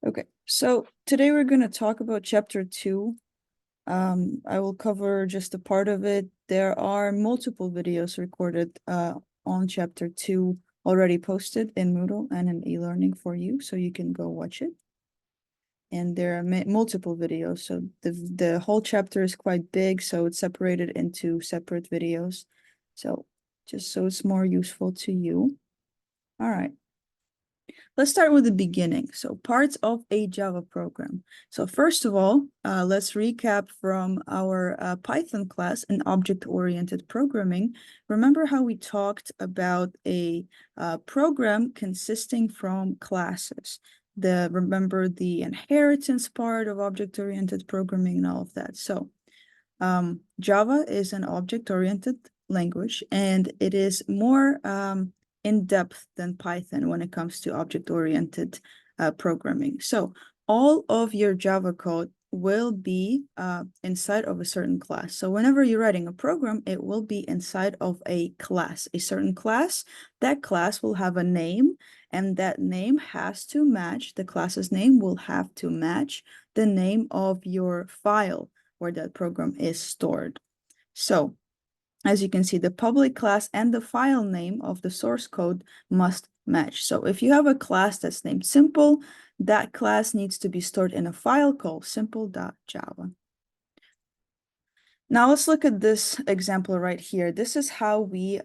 Okay, so today we're going to talk about chapter 2. I will cover just a part of it. There are multiple videos recorded on chapter 2 already posted in Moodle and in e-learning for you, so you can go watch it. And there are multiple videos, so the whole chapter is quite big, so it's separated into separate videos. So just so it's more useful to you. All right. Let's start with the beginning. So parts of a Java program. So first of all, let's recap from our Python class in object-oriented programming. Remember how we talked about a program consisting from classes. Remember the inheritance part of object-oriented programming and all of that. So Java is an object-oriented language, and it is more in depth than Python when it comes to object-oriented programming. So all of your Java code will be inside of a certain class. So whenever you're writing a program, it will be inside of a class, a certain class. That class will have a name, and that name has to match, the class's name will have to match the name of your file where that program is stored. So as you can see, the public class and the file name of the source code must match. So if you have a class that's named simple, that class needs to be stored in a file called simple.java. Now let's look at this example right here. This is how we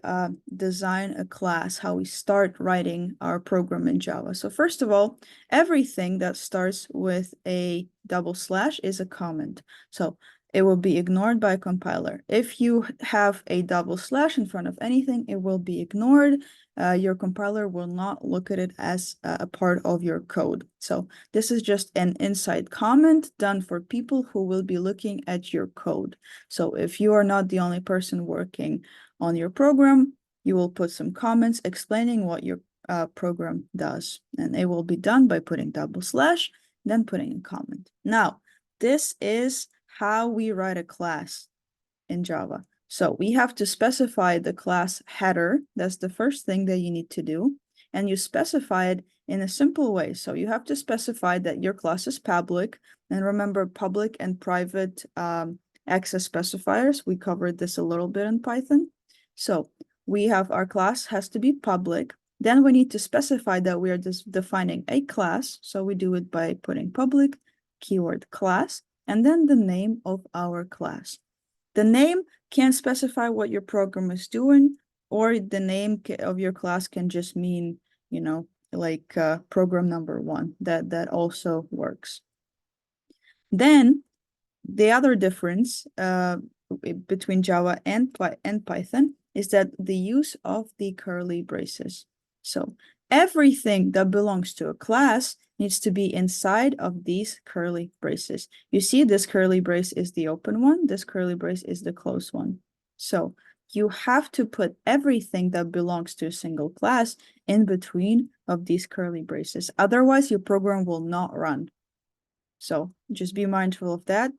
design a class, how we start writing our program in Java. So first of all, everything that starts with a double slash is a comment. So it will be ignored by a compiler. If you have a double slash in front of anything, it will be ignored. Your compiler will not look at it as a part of your code. So this is just an inside comment done for people who will be looking at your code. So if you are not the only person working on your program, you will put some comments explaining what your program does. And it will be done by putting double slash, then putting a comment. Now, this is how we write a class in Java. So we have to specify the class header. That's the first thing that you need to do. And you specify it in a simple way. So you have to specify that your class is public. And remember, public and private access specifiers. We covered this a little bit in Python. So we have our class has to be public. Then we need to specify that we are just defining a class. So we do it by putting public keyword class and then the name of our class. The name can specify what your program is doing, or the name of your class can just mean, you know, like program number 1. That also works. Then the other difference between Java and Python is that the use of the curly braces. So everything that belongs to a class needs to be inside of these curly braces. You see, this curly brace is the open one. This curly brace is the closed one. So you have to put everything that belongs to a single class in between of these curly braces. Otherwise, your program will not run. So just be mindful of that.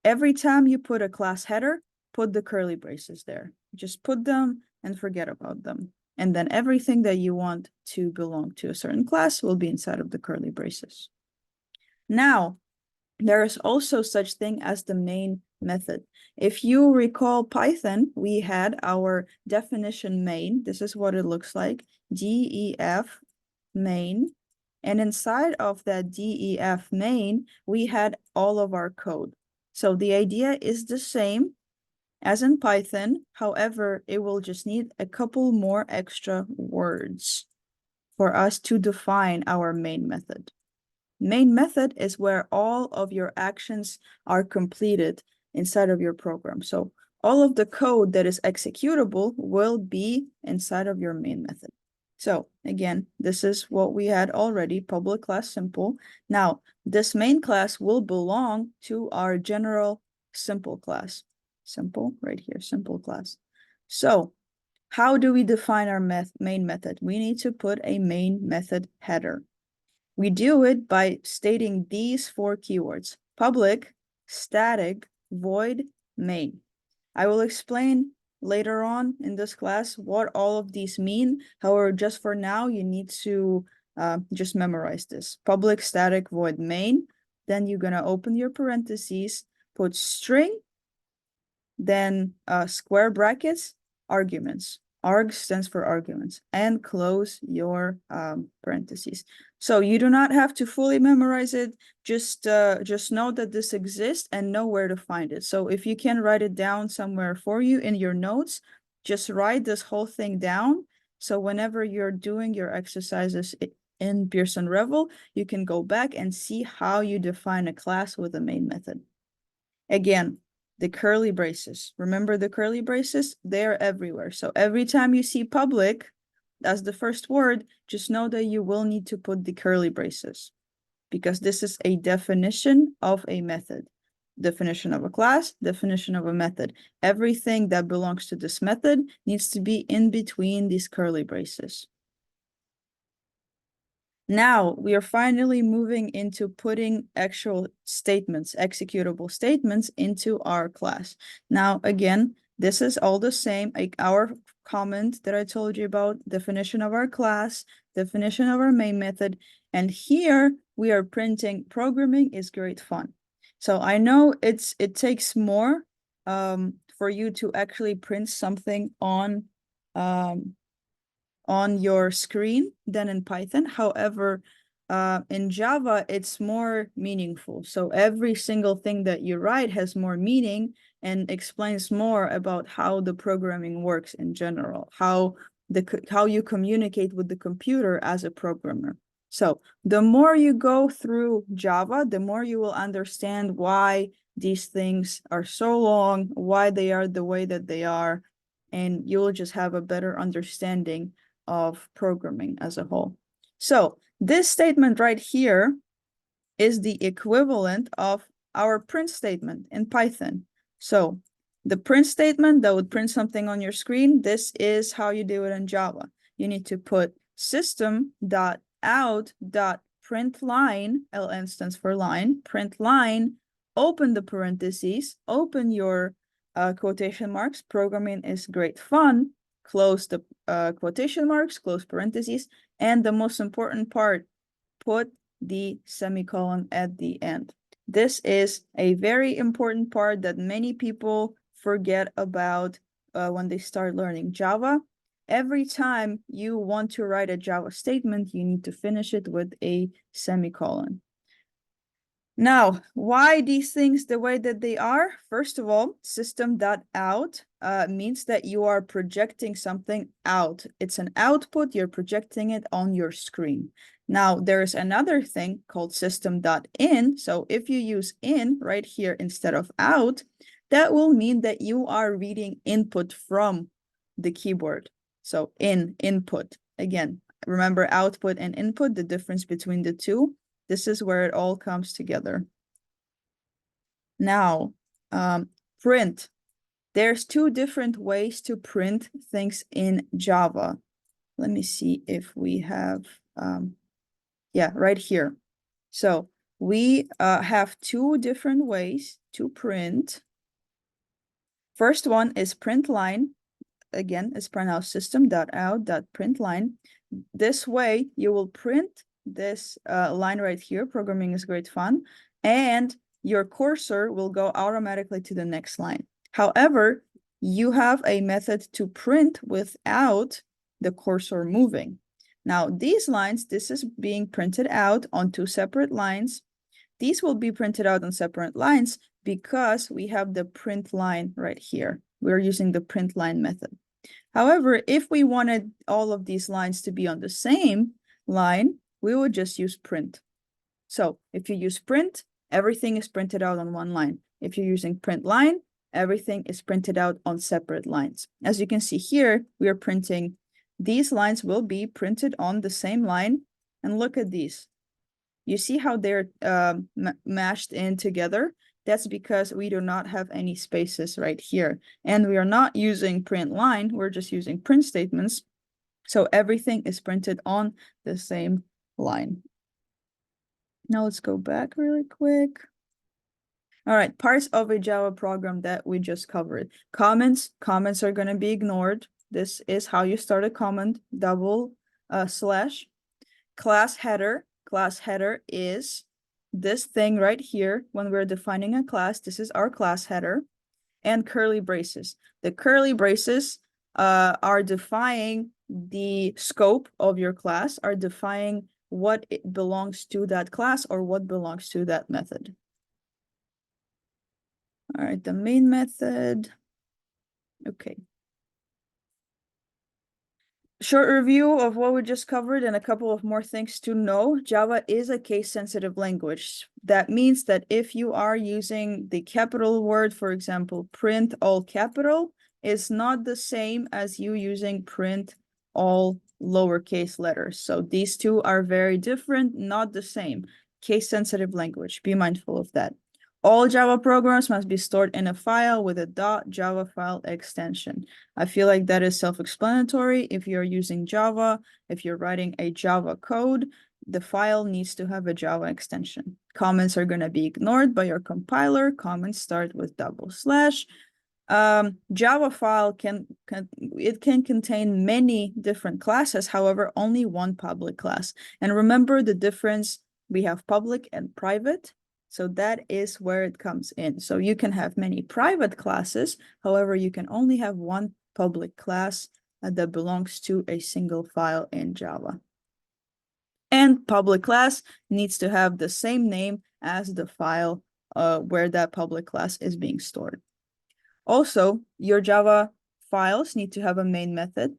Every time you put a class header, put the curly braces there. Just put them and forget about them. And then everything that you want to belong to a certain class will be inside of the curly braces. Now, there is also such thing as the main method. If you recall Python, we had our definition main. This is what it looks like, def main. And inside of that def main, we had all of our code. So the idea is the same as in Python. However, it will just need a couple more extra words for us to define our main method. Main method is where all of your actions are completed inside of your program. So all of the code that is executable will be inside of your main method. So again, this is what we had already, public class simple. Now, this main class will belong to our general simple class. Simple, right here, simple class. So how do we define our main method? We need to put a main method header. We do it by stating these 4 keywords: public, static, void, main. I will explain later on in this class what all of these mean. However, just for now, you need to just memorize this. Public static void main. Then you're gonna open your parentheses, put string, then square brackets, arguments. Arg stands for arguments, and close your parentheses. So you do not have to fully memorize it. Just know that this exists and know where to find it. So if you can write it down somewhere for you in your notes, just write this whole thing down. So whenever you're doing your exercises in Pearson Revel, you can go back and see how you define a class with the main method. Again, the curly braces. Remember the curly braces? They're everywhere. So every time you see public as the first word, just know that you will need to put the curly braces because this is a definition of a method. Definition of a class, definition of a method. Everything that belongs to this method needs to be in between these curly braces. Now we are finally moving into putting actual statements, executable statements into our class. Now, again, this is all the same, like our comment that I told you about, definition of our class, definition of our main method. And here we are printing programming is great fun. So I know it takes more for you to actually print something on your screen than in Python. However, in Java, it's more meaningful. So every single thing that you write has more meaning and explains more about how the programming works in general, how you communicate with the computer as a programmer. So the more you go through Java, the more you will understand why these things are so long, why they are the way that they are, and you'll just have a better understanding of programming as a whole. So this statement right here is the equivalent of our print statement in Python. So the print statement that would print something on your screen, this is how you do it in Java. You need to put system.out.println, ln stands for line, println, open the parentheses, open your quotation marks, programming is great fun, close the quotation marks, close parentheses, and the most important part, put the semicolon at the end. This is a very important part that many people forget about when they start learning Java. Every time you want to write a Java statement, you need to finish it with a semicolon. Now, why these things the way that they are? First of all, system.out means that you are projecting something out. It's an output, you're projecting it on your screen. Now, there's another thing called system.in. So if you use in right here instead of out, that will mean that you are reading input from the keyboard. So input. Again, remember output and input, the difference between the two. This is where it all comes together. Now, print. There's two different ways to print things in Java. Let me see if we have, yeah, right here. So we have two different ways to print. First one is print line. Again, it's pronounced system.out.println. This way you will print this line right here, programming is great fun, and your cursor will go automatically to the next line. However, you have a method to print without the cursor moving. Now, these lines, this is being printed out on two separate lines. These will be printed out on separate lines because we have the print line right here. We're using the print line method. However, if we wanted all of these lines to be on the same line, we would just use print. So if you use print, everything is printed out on one line. If you're using print line, everything is printed out on separate lines. As you can see here, we are printing, these lines will be printed on the same line. And look at these. You see how they're mashed in together? That's because we do not have any spaces right here. And we are not using print line, we're just using print statements. So everything is printed on the same line. Now let's go back really quick. All right, parts of a Java program that we just covered. Comments are going to be ignored. This is how you start a comment, double slash. class header is this thing right here. When we're defining a class, this is our class header, and curly braces. The curly braces are defining the scope of your class, are defining what it belongs to that class or what belongs to that method. All right, the main method. Okay. Short review of what we just covered and a couple of more things to know. Java is a case-sensitive language. That means that if you are using the capital word, for example, print all capital, is not the same as you using print all lowercase letters. So these two are very different, not the same. Case-sensitive language. Be mindful of that. All Java programs must be stored in a file with a .java file extension. I feel like that is self-explanatory. If you're using Java, if you're writing a Java code, the file needs to have a Java extension. Comments are going to be ignored by your compiler. Comments start with /. Java file can contain many different classes, however, only one public class. And remember the difference, we have public and private. So that is where it comes in. So you can have many private classes, however, you can only have one public class that belongs to a single file in Java. And public class needs to have the same name as the file where that public class is being stored. Also, your Java files need to have a main method.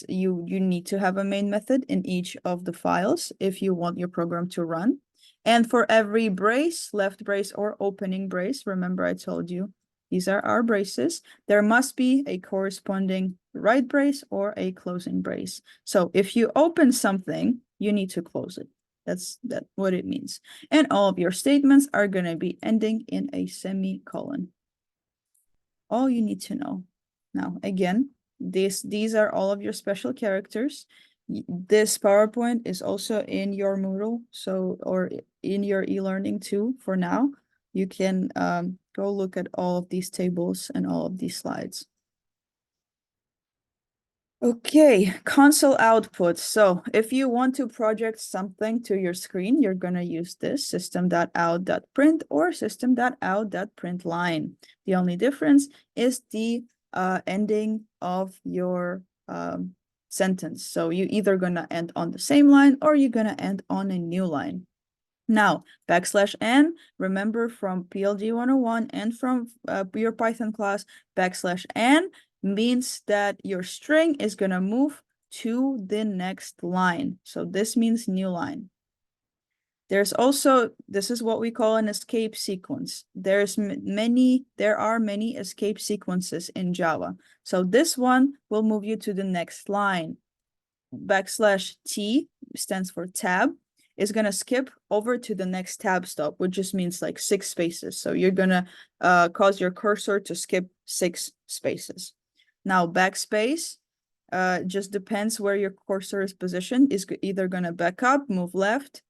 You need to have a main method in each of the files if you want your program to run. And for every brace, left brace or opening brace, remember I told you these are our braces, there must be a corresponding right brace or a closing brace. So if you open something, you need to close it. That's what it means. And all of your statements are going to be ending in a semicolon. All you need to know. Now, again, these are all of your special characters. This PowerPoint is also in your Moodle, or in your e-learning too for now. You can go look at all of these tables and all of these slides. Okay, console output. So if you want to project something to your screen, you're going to use this system.out.print or system.out.println. The only difference is the ending of your sentence. So you're either going to end on the same line or you're going to end on a new line. Now, \n, remember from PLG 101 and from your Python class, \n means that your string is going to move to the next line. So this means new line. There's also, this is what we call an escape sequence. There are many escape sequences in Java. So this one will move you to the next line. \T stands for tab, is going to skip over to the next tab stop, which just means like 6 spaces. So you're going to cause your cursor to skip 6 spaces. Now, backspace just depends where your cursor is positioned. Is either going to back up, move left,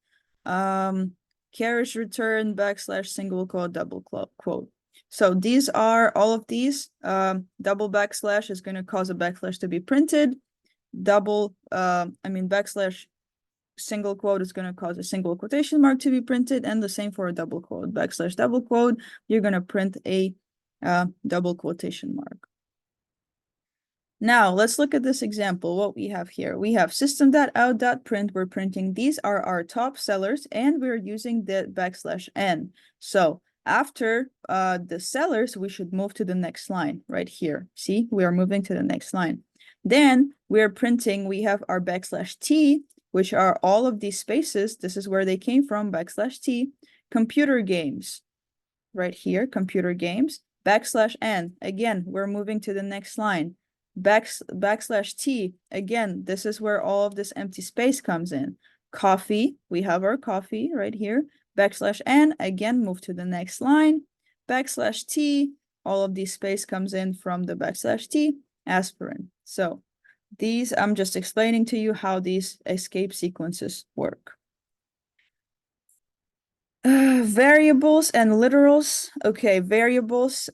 carriage return, / single quote, double quote. So these are all of these. Double / is going to cause a / to be printed. Single quote is going to cause a single quotation mark to be printed, and the same for a double quote. / double quote, you're going to print a double quotation mark. Now, let's look at this example, what we have here. We have system.out.print, we're printing, these are our top sellers, and we're using the \n. So after the sellers, we should move to the next line right here. See, we are moving to the next line. Then we're printing, we have our \t, which are all of these spaces. This is where they came from, \t, computer games, right here, computer games, \n. Again, we're moving to the next line. \t, again, this is where all of this empty space comes in. Coffee, we have our coffee right here. \n, again, move to the next line. \t, all of this space comes in from the \t, aspirin. So these, I'm just explaining to you how these escape sequences work. Variables and literals. Okay, variables,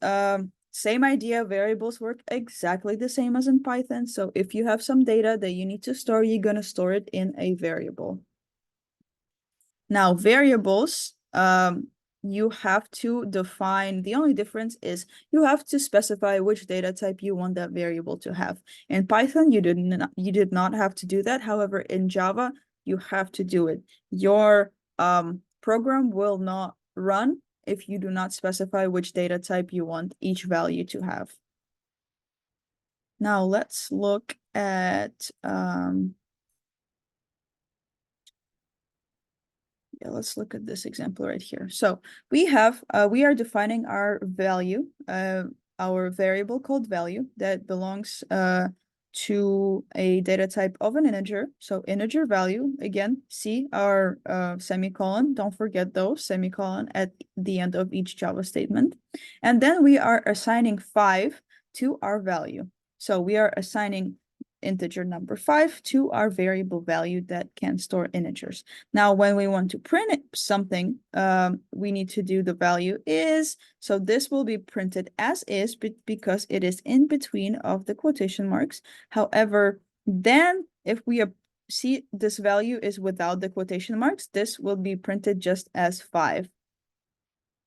same idea. Variables work exactly the same as in Python. So if you have some data that you need to store, you're going to store it in a variable. Now, variables, you have to define, the only difference is you have to specify which data type you want that variable to have. In Python, you did not have to do that. However, in Java, you have to do it. Your program will not run if you do not specify which data type you want each value to have. Now let's look at let's look at this example right here. So we are defining our value, our variable called value that belongs to a data type of an integer. So integer value, again, see our semicolon, don't forget those semicolon at the end of each Java statement. And then we are assigning 5 to our value. So we are assigning integer number 5 to our variable value that can store integers. Now, when we want to print something, we need to do the value is. So this will be printed as is because it is in between of the quotation marks. However, then if we see this value is without the quotation marks, this will be printed just as 5.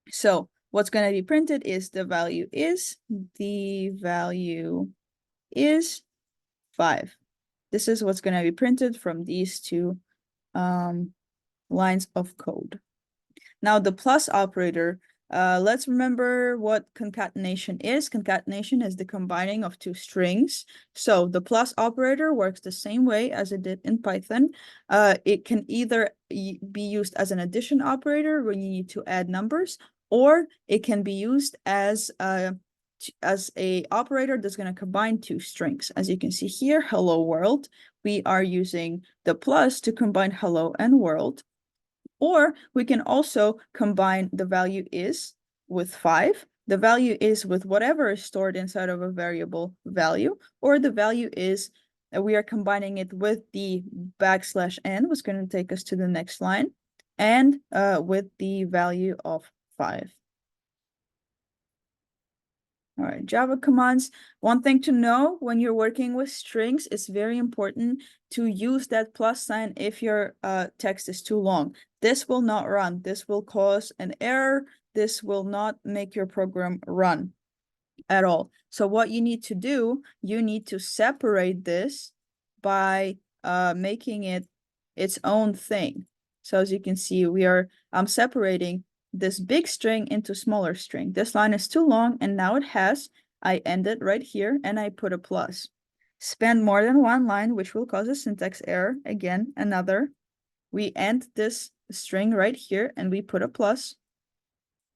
So what's going to be printed is the value is 5. This is what's going to be printed from these two lines of code. Now the plus operator, let's remember what concatenation is. Concatenation is the combining of two strings. So the plus operator works the same way as it did in Python. It can either be used as an addition operator when you need to add numbers, or it can be used as a operator that's going to combine two strings. As you can see here, hello world, we are using the plus to combine hello and world. Or we can also combine the value is with 5, the value is with whatever is stored inside of a variable value, or the value is, we are combining it with the \n, what's going to take us to the next line, and with the value of 5. All right, Java commands. One thing to know when you're working with strings, it's very important to use that plus sign if your text is too long. This will not run. This will cause an error. This will not make your program run at all. So what you need to do, you need to separate this by making it its own thing. So as you can see, I'm separating this big string into smaller string. This line is too long, and now I end it right here, and I put a plus. Spend more than one line, which will cause a syntax error. Again, another. We end this string right here, and we put a plus.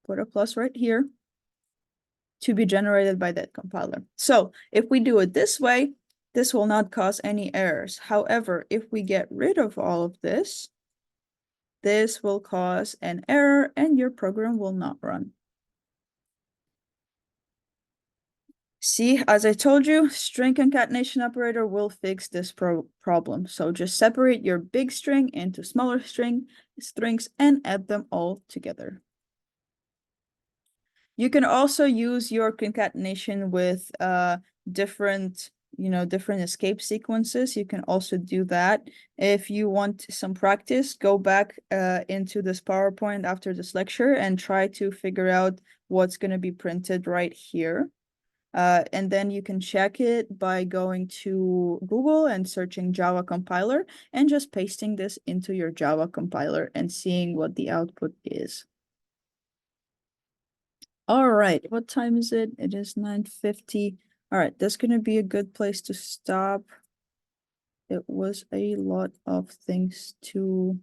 Put a plus right here to be generated by that compiler. So if we do it this way, this will not cause any errors. However, if we get rid of all of this, this will cause an error and your program will not run. See, as I told you, string concatenation operator will fix this problem. So just separate your big string into smaller strings and add them all together. You can also use your concatenation with different escape sequences. You can also do that. If you want some practice, go back into this PowerPoint after this lecture and try to figure out what's going to be printed right here. And then you can check it by going to Google and searching Java compiler and just pasting this into your Java compiler and seeing what the output is. All right, what time is it? It is 9:50. All right, that's going to be a good place to stop. It was a lot of things to